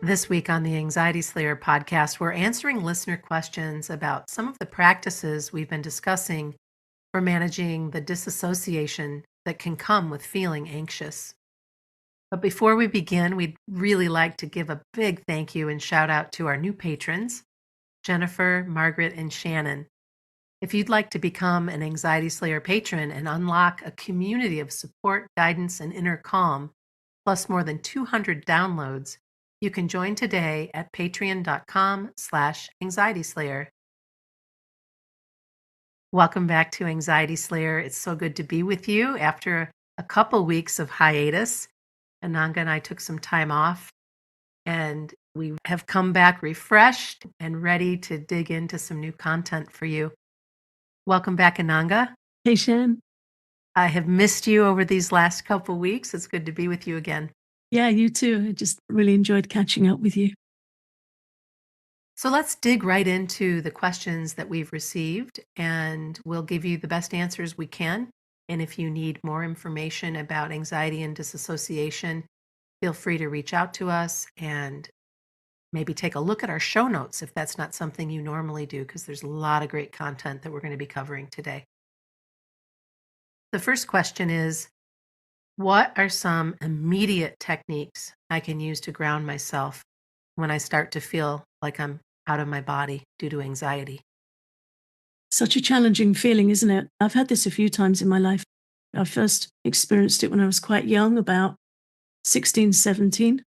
This week on the Anxiety Slayer podcast, we're answering listener questions about some of the practices we've been discussing for managing the disassociation that can come with feeling anxious. But before we begin, we'd really like to give a big thank you and shout out to our new patrons, Jennifer, Margaret, and Shannon. If you'd like to become an Anxiety Slayer patron and unlock a community of support, guidance, and inner calm, plus more than 200 downloads, you can join today at patreon.com/anxietyslayer. Welcome back to Anxiety Slayer. It's so good to be with you after a couple weeks of hiatus. Ananga and I took some time off, and we have come back refreshed and ready to dig into some new content for you. Welcome back, Ananga. Hey, Shan. I have missed you over these last couple weeks. It's good to be with you again. Yeah, you too. I just really enjoyed catching up with you. So let's dig right into the questions that we've received, and we'll give you the best answers we can. And if you need more information about anxiety and disassociation, feel free to reach out to us and maybe take a look at our show notes if that's not something you normally do, because there's a lot of great content that we're going to be covering today. The first question is, what are some immediate techniques I can use to ground myself when I start to feel like I'm out of my body due to anxiety? Such a challenging feeling, isn't it? I've had this a few times in my life. I first experienced it when I was quite young, about 16, 17,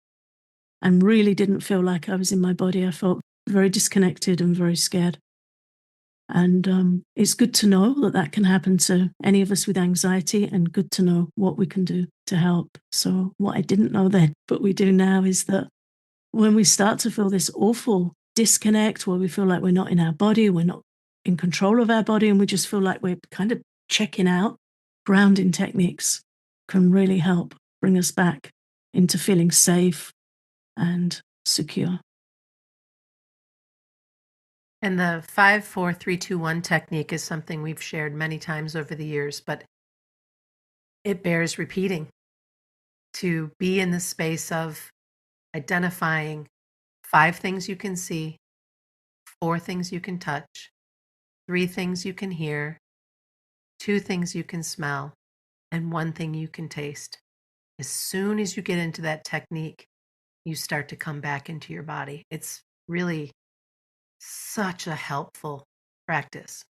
and really didn't feel like I was in my body. I felt very disconnected and very scared. And it's good to know that that can happen to any of us with anxiety, and good to know what we can do to help. So what I didn't know then, but we do now, is that when we start to feel this awful disconnect where we feel like we're not in our body, we're not in control of our body, and we just feel like we're kind of checking out, grounding techniques can really help bring us back into feeling safe and secure. And the 5-4-3-2-1 technique is something we've shared many times over the years, but it bears repeating to be in the space of identifying 5 things you can see, 4 things you can touch, 3 things you can hear, 2 things you can smell, and 1 thing you can taste. As soon as you get into that technique, you start to come back into your body. It's really such a helpful practice.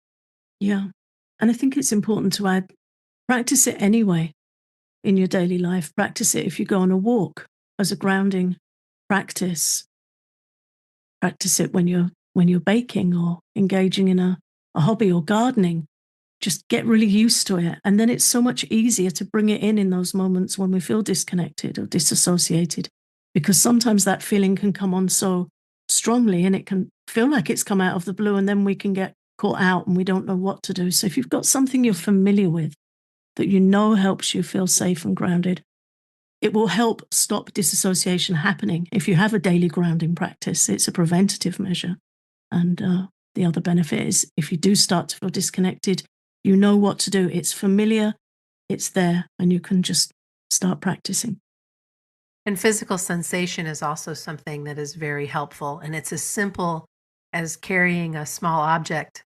Yeah. And I think it's important to add, practice it anyway in your daily life. Practice it if you go on a walk as a grounding practice. Practice it when you're baking or engaging in a hobby or gardening. Just get really used to it. And then it's so much easier to bring it in those moments when we feel disconnected or disassociated, because sometimes that feeling can come on so strongly and it can feel like it's come out of the blue, and then we can get caught out and we don't know what to do. So if you've got something you're familiar with that you know helps you feel safe and grounded, it will help stop disassociation happening. If you have a daily grounding practice, it's a preventative measure. And the other benefit is, if you do start to feel disconnected, you know what to do. It's familiar, it's there, and you can just start practicing. And physical sensation is also something that is very helpful. And it's as simple as carrying a small object,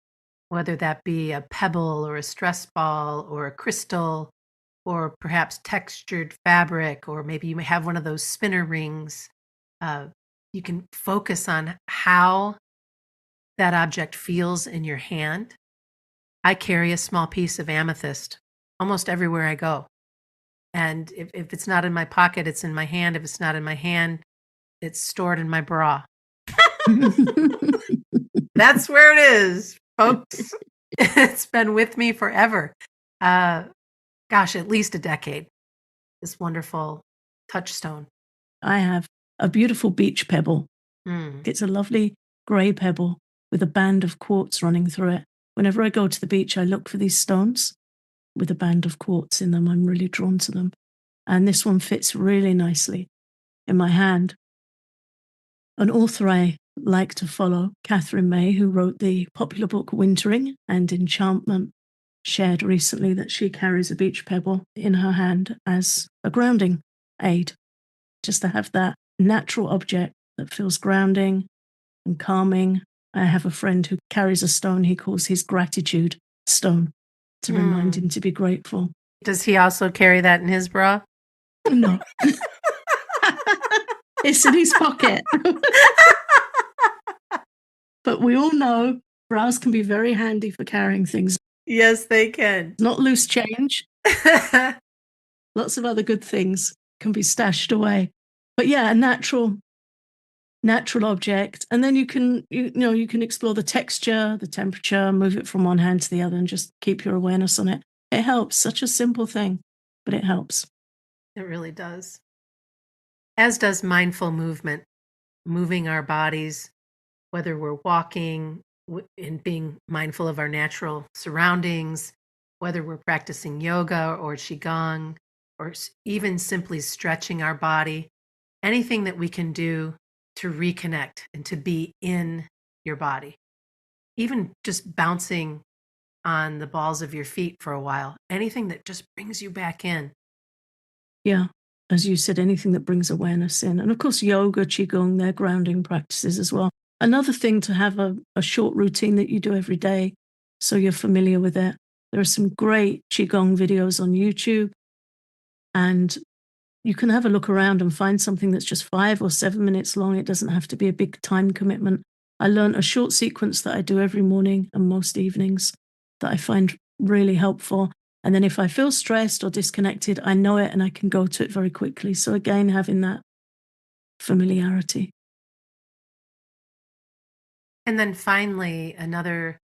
whether that be a pebble or a stress ball or a crystal or perhaps textured fabric, or maybe you may have one of those spinner rings. You can focus on how that object feels in your hand. I carry a small piece of amethyst almost everywhere I go. And if it's not in my pocket, it's in my hand. If it's not in my hand, it's stored in my bra. That's where it is, folks. It's been with me forever. At least a decade. This wonderful touchstone. I have a beautiful beach pebble. It's a lovely grey pebble with a band of quartz running through it. Whenever I go to the beach, I look for these stones with a band of quartz in them. I'm really drawn to them. And this one fits really nicely in my hand. An author I like to follow, Catherine May, who wrote the popular book Wintering and Enchantment, shared recently that she carries a beach pebble in her hand as a grounding aid, just to have that natural object that feels grounding and calming. I have a friend who carries a stone he calls his gratitude stone to remind Mm. him to be grateful. Does he also carry that in his bra? No, it's in his pocket. But we all know bras can be very handy for carrying things. Yes, they can. Not loose change, lots of other good things can be stashed away. But yeah, a natural object, and then you can explore the texture, the temperature, move it from one hand to the other and just keep your awareness on it. It helps. Such a simple thing, but it helps. It really does. As does mindful movement, moving our bodies, whether we're walking and being mindful of our natural surroundings, whether we're practicing yoga or qigong, or even simply stretching our body, anything that we can do to reconnect and to be in your body. Even just bouncing on the balls of your feet for a while, anything that just brings you back in. Yeah. As you said, anything that brings awareness in. And of course, yoga, qigong, they're grounding practices as well. Another thing to have a short routine that you do every day so you're familiar with it. There are some great qigong videos on YouTube, and you can have a look around and find something that's just 5 or 7 minutes long. It doesn't have to be a big time commitment. I learned a short sequence that I do every morning and most evenings that I find really helpful. And then if I feel stressed or disconnected, I know it and I can go to it very quickly. So again, having that familiarity. And then finally, another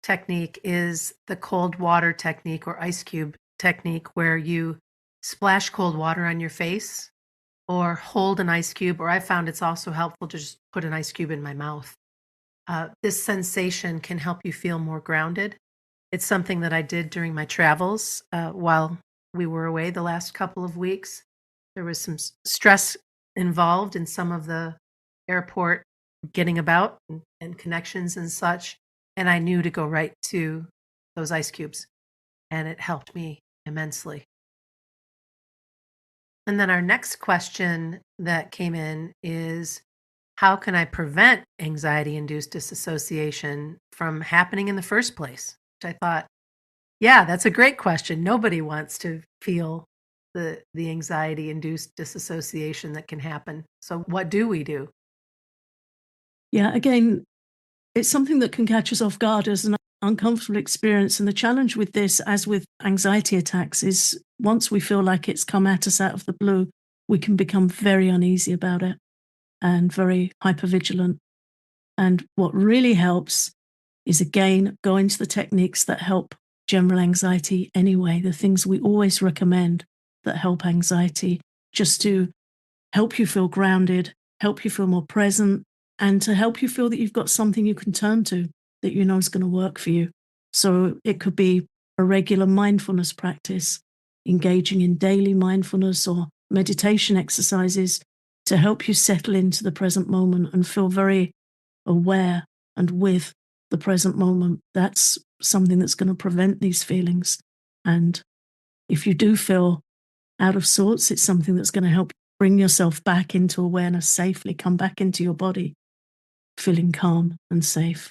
technique is the cold water technique or ice cube technique, where you splash cold water on your face or hold an ice cube, or I found it's also helpful to just put an ice cube in my mouth. This sensation can help you feel more grounded. It's something that I did during my travels while we were away the last couple of weeks. There was some stress involved in some of the airport getting about and connections and such. And I knew to go right to those ice cubes, and it helped me immensely. And then our next question that came in is, how can I prevent anxiety induced disassociation from happening in the first place? Which I thought, yeah, that's a great question. Nobody wants to feel the anxiety induced disassociation that can happen. So what do we do? Yeah, again, it's something that can catch us off guard as an uncomfortable experience. And the challenge with this, as with anxiety attacks, is once we feel like it's come at us out of the blue, we can become very uneasy about it and very hypervigilant. And what really helps is, again, go into the techniques that help general anxiety anyway, the things we always recommend that help anxiety, just to help you feel grounded, help you feel more present, and to help you feel that you've got something you can turn to that you know is going to work for you. So it could be a regular mindfulness practice, engaging in daily mindfulness or meditation exercises to help you settle into the present moment and feel very aware and with the present moment. That's something that's going to prevent these feelings. And if you do feel out of sorts, it's something that's going to help bring yourself back into awareness safely, come back into your body, feeling calm and safe.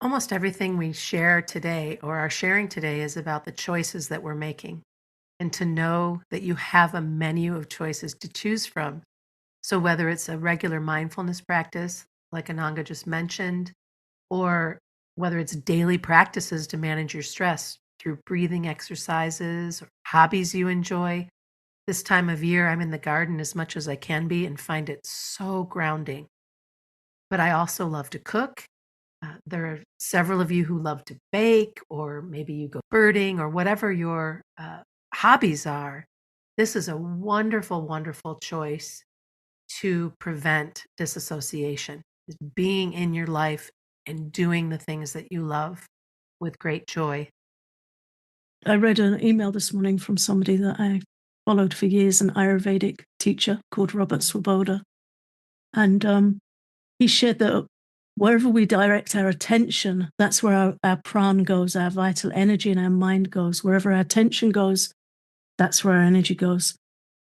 Almost everything we share today or are sharing today is about the choices that we're making, and to know that you have a menu of choices to choose from. So whether it's a regular mindfulness practice, like Ananga just mentioned, or whether it's daily practices to manage your stress through breathing exercises or hobbies you enjoy. This time of year, I'm in the garden as much as I can be and find it so grounding. But I also love to cook. There are several of you who love to bake, or maybe you go birding, or whatever your hobbies are. This is a wonderful, wonderful choice to prevent disassociation, is being in your life and doing the things that you love with great joy. I read an email this morning from somebody that I followed for years, an Ayurvedic teacher called Robert Swoboda. And he shared that wherever we direct our attention, that's where our pran goes, our vital energy, and our mind goes. Wherever our attention goes, that's where our energy goes.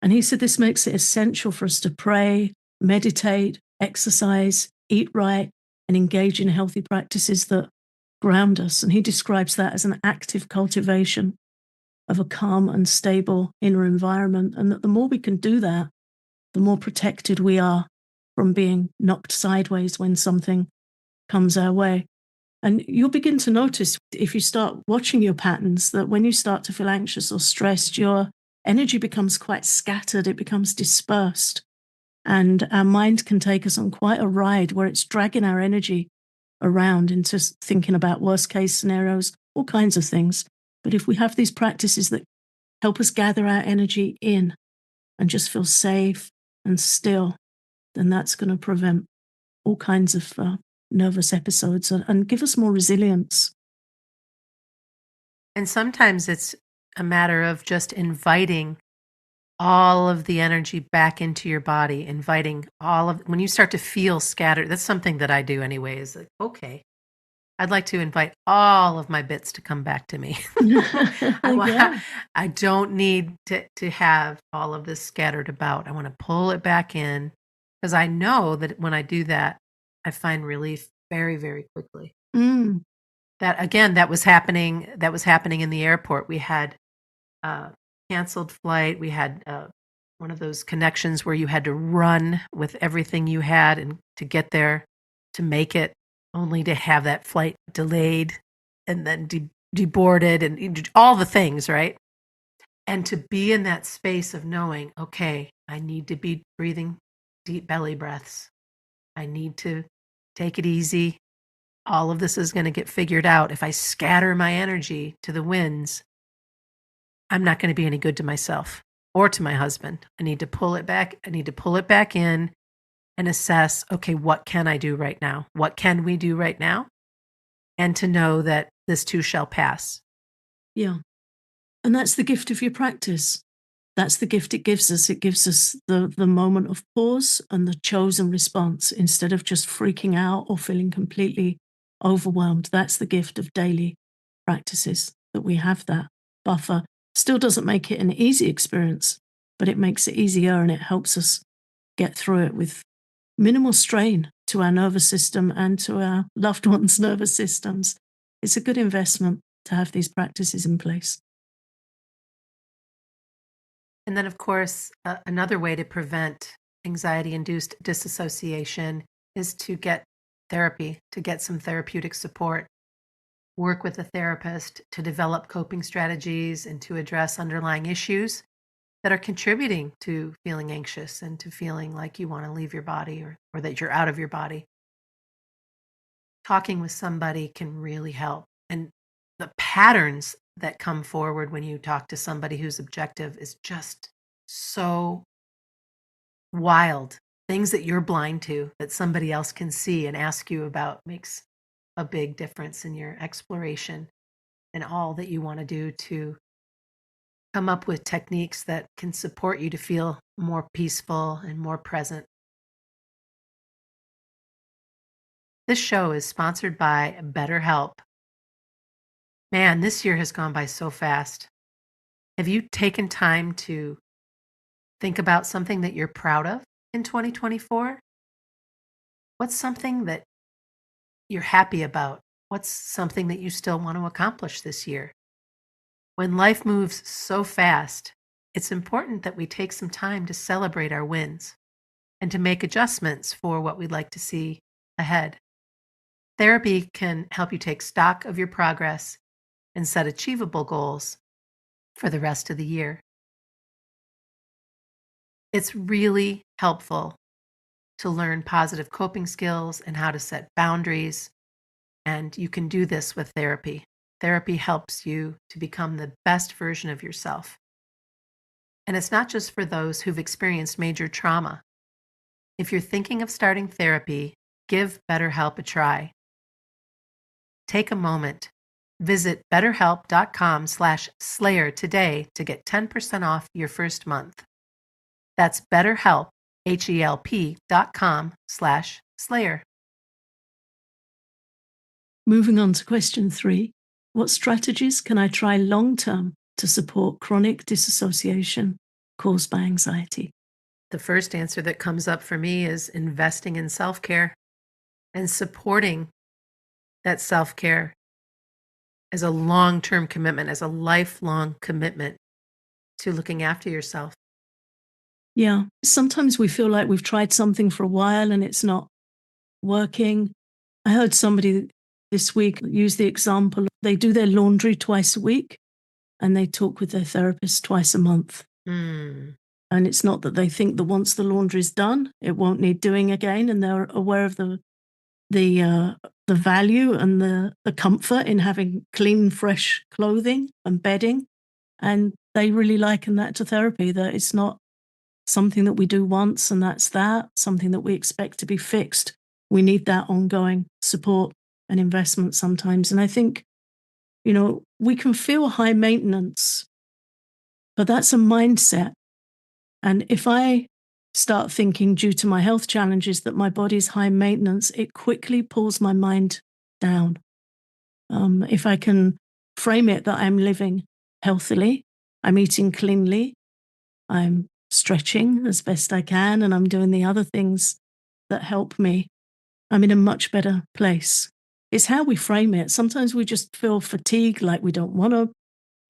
And he said this makes it essential for us to pray, meditate, exercise, eat right, and engage in healthy practices that ground us. And he describes that as an active cultivation of a calm and stable inner environment. And that the more we can do that, the more protected we are from being knocked sideways when something comes our way. And you'll begin to notice if you start watching your patterns that when you start to feel anxious or stressed, your energy becomes quite scattered, it becomes dispersed. And our mind can take us on quite a ride where it's dragging our energy around into thinking about worst case scenarios, all kinds of things. But if we have these practices that help us gather our energy in and just feel safe and still, then that's going to prevent all kinds of nervous episodes and give us more resilience. And sometimes it's a matter of just inviting all of the energy back into your body, inviting all of when you start to feel scattered. That's something that I do anyway, is like, okay, I'd like to invite all of my bits to come back to me. Yeah. I don't need to have all of this scattered about. I want to pull it back in because I know that when I do that, I find relief very, very quickly. Mm. That again, that was happening in the airport. We had a canceled flight. We had one of those connections where you had to run with everything you had and to get there to make it, only to have that flight delayed and then deboarded and all the things, right? And to be in that space of knowing, okay, I need to be breathing deep belly breaths. I need to take it easy. All of this is going to get figured out. If I scatter my energy to the winds, I'm not going to be any good to myself or to my husband. I need to pull it back. I need to pull it back in and assess, okay, what can I do right now? What can we do right now? And to know that this too shall pass. Yeah. And that's the gift of your practice. That's the gift it gives us. It gives us the moment of pause and the chosen response instead of just freaking out or feeling completely overwhelmed. That's the gift of daily practices, that we have that buffer. Still doesn't make it an easy experience, but it makes it easier and it helps us get through it with minimal strain to our nervous system and to our loved ones' nervous systems. It's a good investment to have these practices in place. And then, of course, another way to prevent anxiety induced disassociation is to get therapy, to get some therapeutic support, work with a therapist to develop coping strategies and to address underlying issues that are contributing to feeling anxious and to feeling like you want to leave your body or that you're out of your body. Talking with somebody can really help. And the patterns that come forward when you talk to somebody who's objective is just so wild. Things that you're blind to that somebody else can see and ask you about makes a big difference in your exploration and all that you want to do to come up with techniques that can support you to feel more peaceful and more present. This show is sponsored by BetterHelp. Man, this year has gone by so fast. Have you taken time to think about something that you're proud of in 2024? What's something that you're happy about? What's something that you still want to accomplish this year? When life moves so fast, it's important that we take some time to celebrate our wins and to make adjustments for what we'd like to see ahead. Therapy can help you take stock of your progress and set achievable goals for the rest of the year. It's really helpful to learn positive coping skills and how to set boundaries, and you can do this with therapy. Therapy helps you to become the best version of yourself. And it's not just for those who've experienced major trauma. If you're thinking of starting therapy, give BetterHelp a try. Take a moment. Visit betterhelp.com/slayer today to get 10% off your first month. That's BetterHelp, HELP.com/slayer. Moving on to question 3. What strategies can I try long term to support chronic disassociation caused by anxiety? The first answer that comes up for me is investing in self care and supporting that self care as a long term commitment, as a lifelong commitment to looking after yourself. Yeah. Sometimes we feel like we've tried something for a while and it's not working. I heard somebody this week use the example they do their laundry twice a week and they talk with their therapist twice a month. Mm, And it's not that they think that once the laundry's done, it won't need doing again, and they're aware of the uh, the value and the comfort in having clean, fresh clothing and bedding, and they really liken that to therapy. That it's not something that we do once and that's that, something that we expect to be fixed. We need that ongoing support and investment sometimes. And I think, we can feel high maintenance, but that's a mindset. And if I start thinking, due to my health challenges, that my body's high maintenance, it quickly pulls my mind down. If I can frame it that I'm living healthily, I'm eating cleanly, I'm stretching as best I can, and I'm doing the other things that help me, I'm in a much better place. It's how we frame it. Sometimes we just feel fatigued, like we don't want to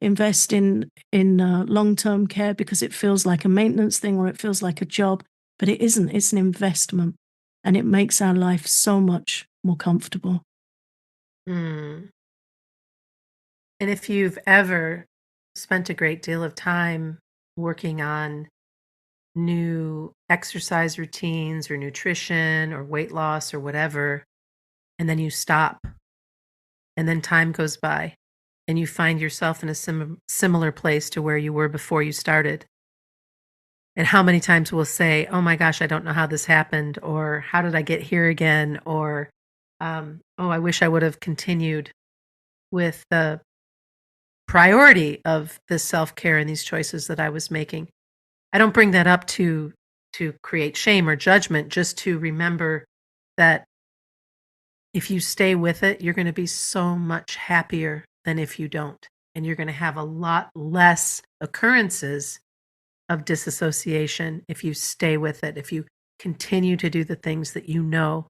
invest in long-term care because it feels like a maintenance thing or it feels like a job, but it isn't. It's an investment, and it makes our life so much more comfortable. mm. And if you've ever spent a great deal of time working on new exercise routines or nutrition or weight loss or whatever, and then you stop, and then time goes by, and you find yourself in a similar place to where you were before you started. And how many times we'll say, "Oh my gosh, I don't know how this happened," or "How did I get here again?" or "Oh, I wish I would have continued with the priority of this self-care and these choices that I was making." I don't bring that up to create shame or judgment, just to remember that if you stay with it, you're gonna be so much happier than if you don't, and you're gonna have a lot less occurrences of disassociation if you stay with it, if you continue to do the things that you know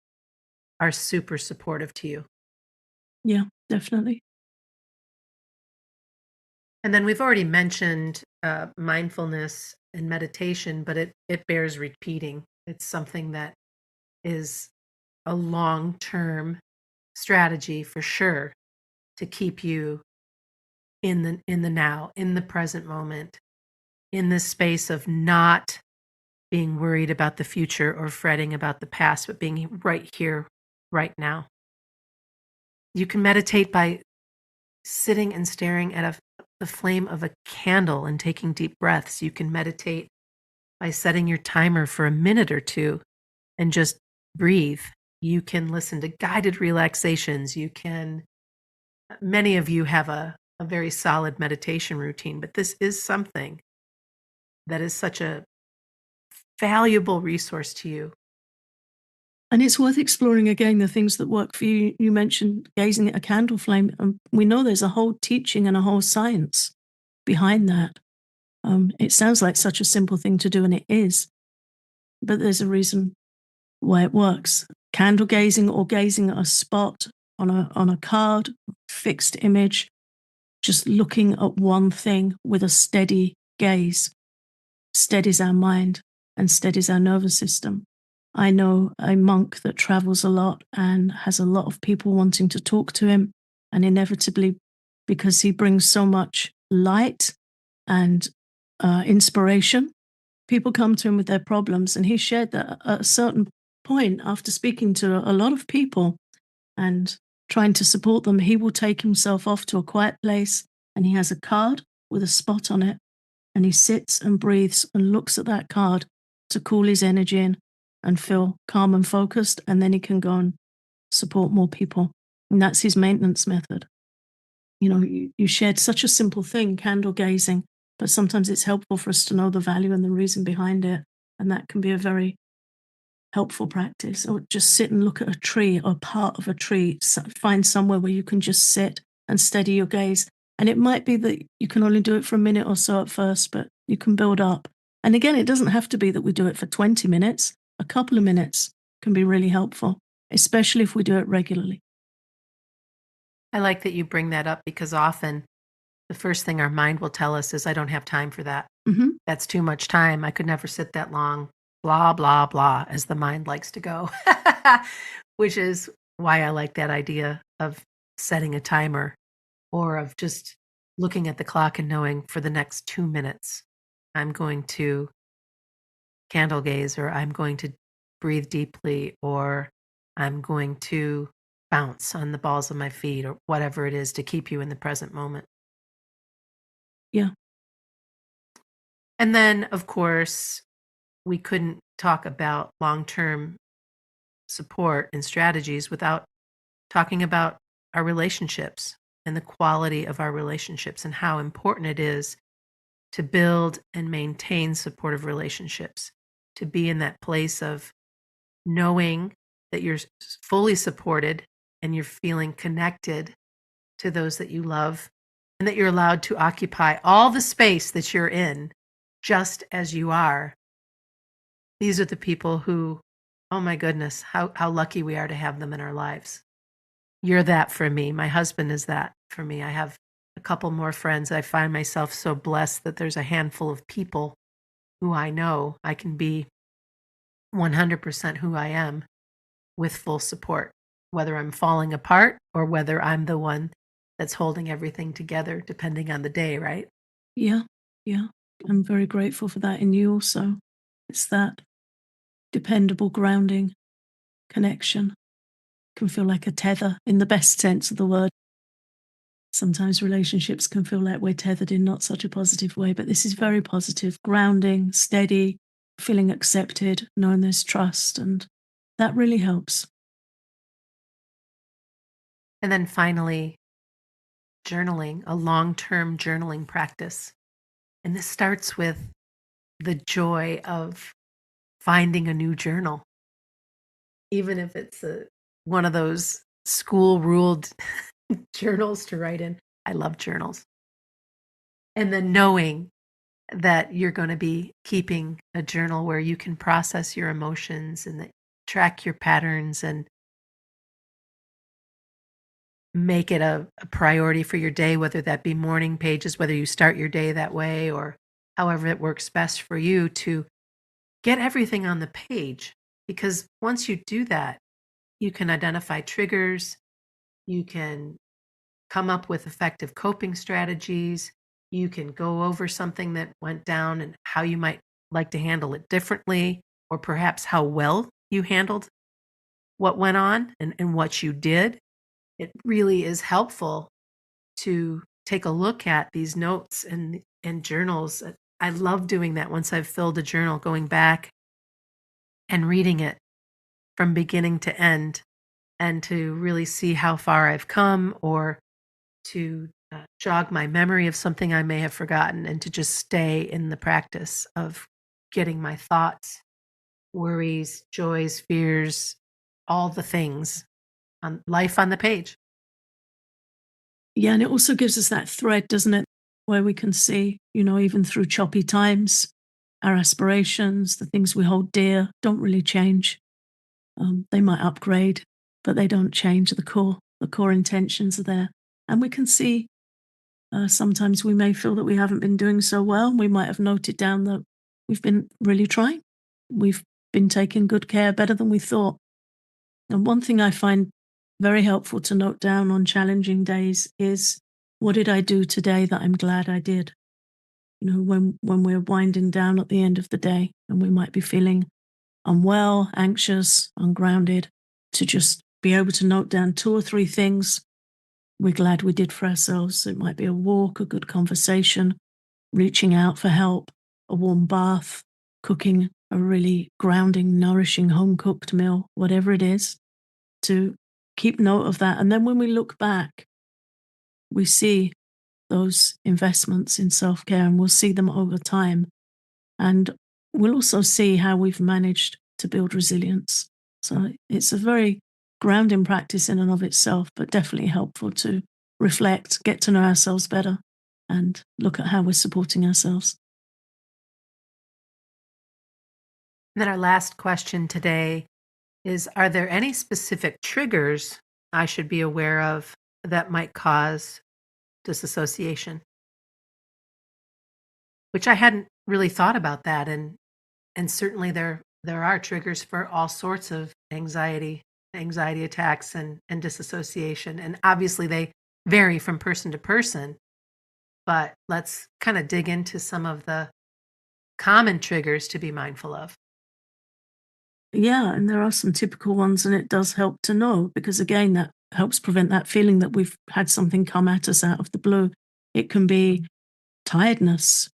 are super supportive to you. Yeah, definitely. And then we've already mentioned mindfulness and meditation, but it bears repeating. It's something that is a long term strategy for sure to keep you in the now, in the present moment, in this space of not being worried about the future or fretting about the past, but being right here, right now. You can meditate by sitting and staring at the flame of a candle and taking deep breaths. You can meditate by setting your timer for a minute or two and just breathe. You can listen to guided relaxations. Many of you have a very solid meditation routine, but this is something that is such a valuable resource to you. And it's worth exploring again the things that work for you. You mentioned gazing at a candle flame, and we know there's a whole teaching and a whole science behind that. It sounds like such a simple thing to do, and it is, but there's a reason why it works. Candle gazing or gazing at a spot on a card, fixed image, just looking at one thing with a steady gaze steadies our mind and steadies our nervous system. I know a monk that travels a lot and has a lot of people wanting to talk to him, and inevitably, because he brings so much light and inspiration, people come to him with their problems. And he shared that at a certain point, after speaking to a lot of people and trying to support them, he will take himself off to a quiet place and he has a card with a spot on it, and he sits and breathes and looks at that card to cool his energy in and feel calm and focused. And then he can go and support more people. And that's his maintenance method. You shared such a simple thing, candle gazing, but sometimes it's helpful for us to know the value and the reason behind it. And that can be a very helpful practice. Or just sit and look at a tree or part of a tree. Find somewhere where you can just sit and steady your gaze. And it might be that you can only do it for a minute or so at first, but you can build up. And again, it doesn't have to be that we do it for 20 minutes. A couple of minutes can be really helpful, especially if we do it regularly. I like that you bring that up because often the first thing our mind will tell us is, I don't have time for that. Hmm. That's too much time. I could never sit that long. Blah, blah, blah, as the mind likes to go, which is why I like that idea of setting a timer or of just looking at the clock and knowing for the next 2 minutes, I'm going to candle gaze or I'm going to breathe deeply or I'm going to bounce on the balls of my feet or whatever it is to keep you in the present moment. Yeah. And then, of course, we couldn't talk about long term support and strategies without talking about our relationships and the quality of our relationships and how important it is to build and maintain supportive relationships, to be in that place of knowing that you're fully supported and you're feeling connected to those that you love and that you're allowed to occupy all the space that you're in just as you are. These are the people who, oh my goodness, how lucky we are to have them in our lives. You're that for me. My husband is that for me. I have a couple more friends. I find myself so blessed that there's a handful of people who I know I can be 100% who I am with full support, whether I'm falling apart or whether I'm the one that's holding everything together, depending on the day, right? Yeah. Yeah. I'm very grateful for that in you also. It's that dependable grounding connection. Can feel like a tether in the best sense of the word. Sometimes relationships can feel like we're tethered in not such a positive way, but this is very positive, grounding, steady, feeling accepted, knowing there's trust, and that really helps. And then finally, journaling, a long term journaling practice. And this starts with the joy of finding a new journal, even if it's one of those school ruled journals to write in. I love journals. And then knowing that you're going to be keeping a journal where you can process your emotions and that track your patterns and make it a priority for your day, whether that be morning pages, whether you start your day that way or however it works best for you to get everything on the page. Because once you do that, you can identify triggers, you can come up with effective coping strategies, you can go over something that went down and how you might like to handle it differently, or perhaps how well you handled what went on and what you did. It really is helpful to take a look at these notes and journals. I love doing that once I've filled a journal, going back and reading it from beginning to end and to really see how far I've come or to jog my memory of something I may have forgotten and to just stay in the practice of getting my thoughts, worries, joys, fears, all the things on life on the page. Yeah, and it also gives us that thread, doesn't it? Where we can see, even through choppy times, our aspirations, the things we hold dear, don't really change. They might upgrade, but they don't change the core. The core intentions are there. And we can see sometimes we may feel that we haven't been doing so well. We might have noted down that we've been really trying. We've been taking good care, better than we thought. And one thing I find very helpful to note down on challenging days is, what did I do today that I'm glad I did? When we're winding down at the end of the day and we might be feeling unwell, anxious, ungrounded, to just be able to note down two or three things we're glad we did for ourselves. It might be a walk, a good conversation, reaching out for help, a warm bath, cooking a really grounding, nourishing home cooked meal, whatever it is, to keep note of that. And then when we look back, we see those investments in self care and we'll see them over time. And we'll also see how we've managed to build resilience. So it's a very grounding practice in and of itself, but definitely helpful to reflect, get to know ourselves better, and look at how we're supporting ourselves. And then our last question today is, are there any specific triggers I should be aware of that might cause disassociation? Which I hadn't really thought about that, and certainly there are triggers for all sorts of anxiety attacks and disassociation, and obviously they vary from person to person, but let's kind of dig into some of the common triggers to be mindful of. Yeah, and there are some typical ones, and it does help to know because, again, that helps prevent that feeling that we've had something come at us out of the blue. It can be tiredness,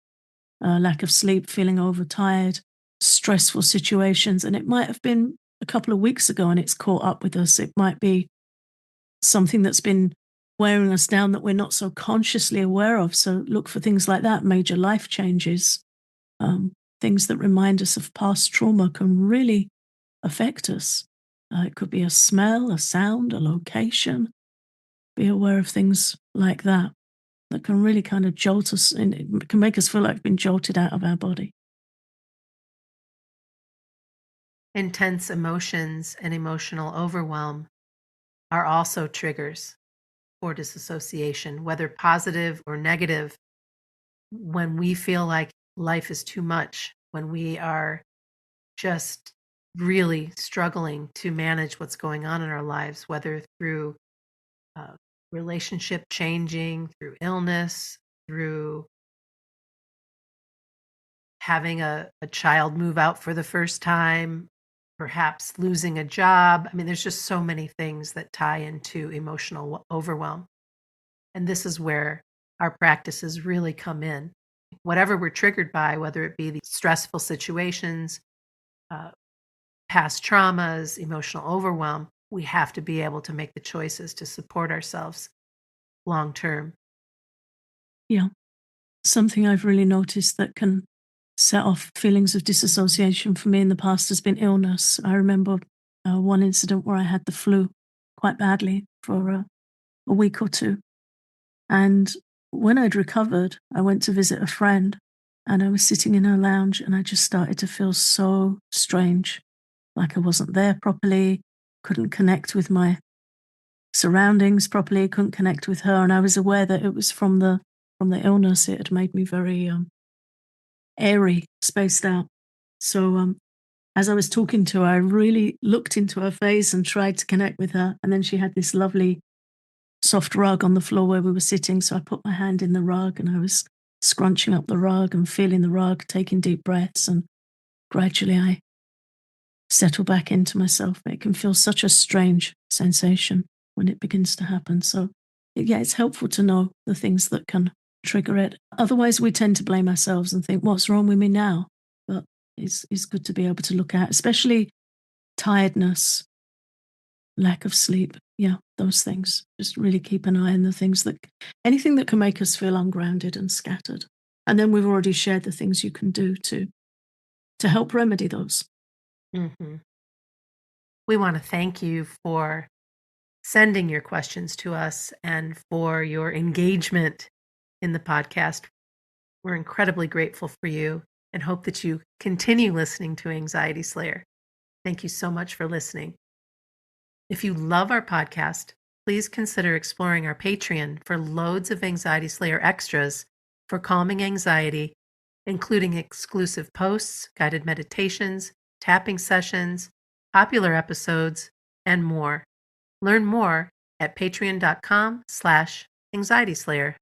lack of sleep, feeling overtired, stressful situations, and it might have been a couple of weeks ago and it's caught up with us. It might be something that's been wearing us down that we're not so consciously aware of. So look for things like that. Major life changes, um, things that remind us of past trauma can really affect us. It could be a smell, a sound, a location. Be aware of things like that that can really kind of jolt us and it can make us feel like we've been jolted out of our body. Intense emotions and emotional overwhelm are also triggers for disassociation, whether positive or negative. When we feel like life is too much, when we are just really struggling to manage what's going on in our lives, whether through uh, relationship changing, through illness, through having a child move out for the first time, perhaps losing a job. I mean, there's just so many things that tie into emotional overwhelm. And this is where our practices really come in. Whatever we're triggered by, whether it be the stressful situations, uh, past traumas, emotional overwhelm, we have to be able to make the choices to support ourselves long term. Yeah. Something I've really noticed that can set off feelings of disassociation for me in the past has been illness. I remember one incident where I had the flu quite badly for a week or two. And when I'd recovered, I went to visit a friend and I was sitting in her lounge and I just started to feel so strange, like I wasn't there properly, couldn't connect with my surroundings properly, couldn't connect with her. And I was aware that it was from the illness. It had made me very airy, spaced out. So as I was talking to her, I really looked into her face and tried to connect with her. And then she had this lovely soft rug on the floor where we were sitting. So I put my hand in the rug and I was scrunching up the rug and feeling the rug, taking deep breaths. And gradually I settle back into myself. It can feel such a strange sensation when it begins to happen. So, yeah, it's helpful to know the things that can trigger it. Otherwise, we tend to blame ourselves and think, what's wrong with me now? But it's good to be able to look at, especially tiredness, lack of sleep. Yeah, those things. Just really keep an eye on the things that, anything that can make us feel ungrounded and scattered. And then we've already shared the things you can do to help remedy those. Mhm. We want to thank you for sending your questions to us and for your engagement in the podcast. We're incredibly grateful for you and hope that you continue listening to Anxiety Slayer. Thank you so much for listening. If you love our podcast, please consider exploring our Patreon for loads of Anxiety Slayer extras for calming anxiety, including exclusive posts, guided meditations, tapping sessions, popular episodes, and more. Learn more at patreon.com/anxietyslayer.